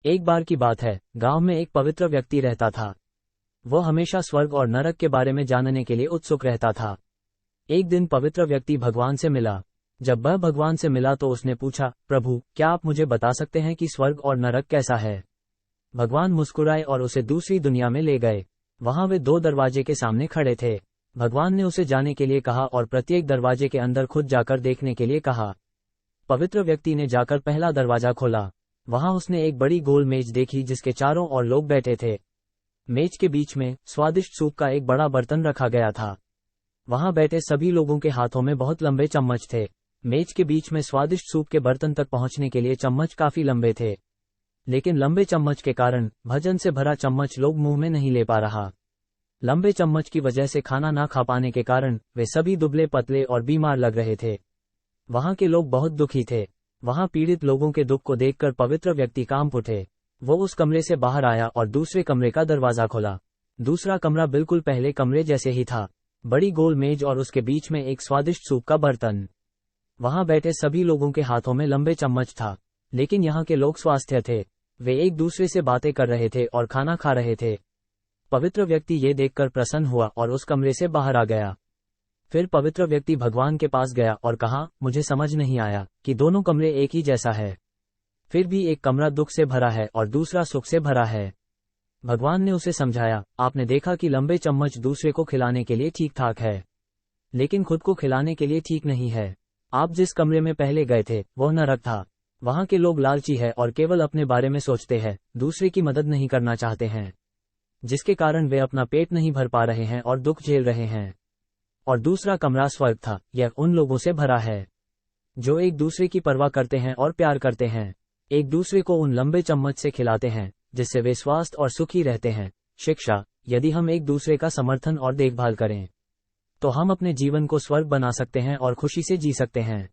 एक बार की बात है, गांव में एक पवित्र व्यक्ति रहता था। वो हमेशा स्वर्ग और नरक के बारे में जानने के लिए उत्सुक रहता था। एक दिन पवित्र व्यक्ति भगवान से मिला। जब वह भगवान से मिला तो उसने पूछा, प्रभु, क्या आप मुझे बता सकते हैं कि स्वर्ग और नरक कैसा है? भगवान मुस्कुराए और उसे दूसरी दुनिया में ले गए। वहां वे दो दरवाजे के सामने खड़े थे। भगवान ने उसे जाने के लिए कहा और प्रत्येक दरवाजे के अंदर खुद जाकर देखने के लिए कहा। पवित्र व्यक्ति ने जाकर पहला दरवाजा खोला। वहां उसने एक बड़ी गोल मेज देखी जिसके चारों ओर लोग बैठे थे। मेज के बीच में स्वादिष्ट सूप का एक बड़ा बर्तन रखा गया था। वहां बैठे सभी लोगों के हाथों में बहुत लंबे चम्मच थे। मेज के बीच में स्वादिष्ट सूप के बर्तन तक पहुंचने के लिए चम्मच काफी लंबे थे, लेकिन लंबे चम्मच के कारण भजन से भरा चम्मच लोग मुंह में नहीं ले पा रहा। लंबे चम्मच की वजह से खाना ना खा पाने के कारण वे सभी दुबले पतले और बीमार लग रहे थे। वहां के लोग बहुत दुखी थे। वहां पीड़ित लोगों के दुख को देखकर पवित्र व्यक्ति कांप उठे। वो उस कमरे से बाहर आया और दूसरे कमरे का दरवाजा खोला। दूसरा कमरा बिल्कुल पहले कमरे जैसे ही था। बड़ी गोल मेज और उसके बीच में एक स्वादिष्ट सूप का बर्तन। वहां बैठे सभी लोगों के हाथों में लंबे चम्मच था, लेकिन यहाँ के लोग स्वास्थ्य थे। वे एक दूसरे से बातें कर रहे थे और खाना खा रहे थे। पवित्र व्यक्ति ये देखकर प्रसन्न हुआ और उस कमरे से बाहर आ गया। फिर पवित्र व्यक्ति भगवान के पास गया और कहा, मुझे समझ नहीं आया कि दोनों कमरे एक ही जैसा है। फिर भी एक कमरा दुख से भरा है और दूसरा सुख से भरा है। भगवान ने उसे समझाया, आपने देखा कि लंबे चम्मच दूसरे को खिलाने के लिए ठीक ठाक है, लेकिन खुद को खिलाने के लिए ठीक नहीं है। आप जिस कमरे में पहले गए थे वह नरक था। वहां के लोग लालची है और केवल अपने बारे में सोचते हैं, दूसरे की मदद नहीं करना चाहते हैं, जिसके कारण वे अपना पेट नहीं भर पा रहे हैं और दुख झेल रहे हैं। और दूसरा कमरा स्वर्ग था। यह उन लोगों से भरा है जो एक दूसरे की परवाह करते हैं और प्यार करते हैं, एक दूसरे को उन लंबे चम्मच से खिलाते हैं जिससे वे स्वस्थ और सुखी रहते हैं। शिक्षा, यदि हम एक दूसरे का समर्थन और देखभाल करें तो हम अपने जीवन को स्वर्ग बना सकते हैं और खुशी से जी सकते हैं।